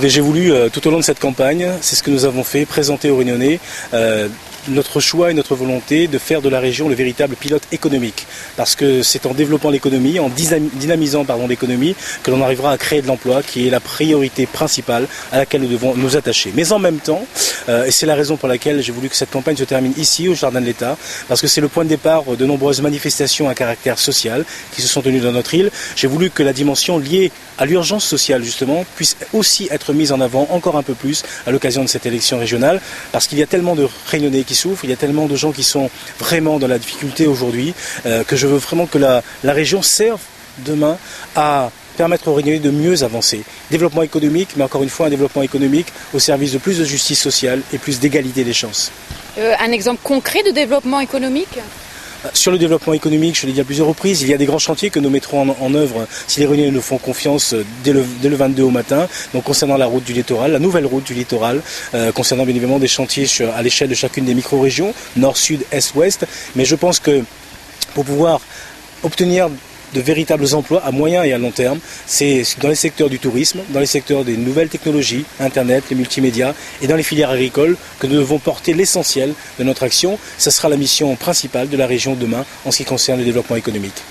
Écoutez, j'ai voulu, tout au long de cette campagne, c'est ce que nous avons fait, présenter aux Réunionnais notre choix et notre volonté de faire de la région le véritable pilote économique. Parce que c'est en développant l'économie, en dynamisant l'économie, que l'on arrivera à créer de l'emploi, qui est la priorité principale à laquelle nous devons nous attacher. Mais en même temps, et c'est la raison pour laquelle j'ai voulu que cette campagne se termine ici, au Jardin de l'État, parce que c'est le point de départ de nombreuses manifestations à caractère social qui se sont tenues dans notre île. J'ai voulu que la dimension liée à l'urgence sociale, justement, puisse aussi être mise en avant encore un peu plus à l'occasion de cette élection régionale, parce qu'il y a tellement de Réunionnais qui souffrent, il y a tellement de gens qui sont vraiment dans la difficulté aujourd'hui, que je veux vraiment que la région serve demain à permettre aux Réunionnais de mieux avancer. Développement économique, mais encore une fois un développement économique au service de plus de justice sociale et plus d'égalité des chances. Un exemple concret de développement économique ? Sur le développement économique, je l'ai dit à plusieurs reprises, il y a des grands chantiers que nous mettrons en œuvre si les Réunionnais nous font confiance dès le 22 au matin. Donc concernant la route du littoral, la nouvelle route du littoral, concernant bien évidemment des chantiers à l'échelle de chacune des micro-régions, nord, sud, est, ouest. Mais je pense que pour pouvoir obtenir de véritables emplois à moyen et à long terme, c'est dans les secteurs du tourisme, dans les secteurs des nouvelles technologies, Internet, les multimédias et dans les filières agricoles que nous devons porter l'essentiel de notre action. Ce sera la mission principale de la région demain en ce qui concerne le développement économique.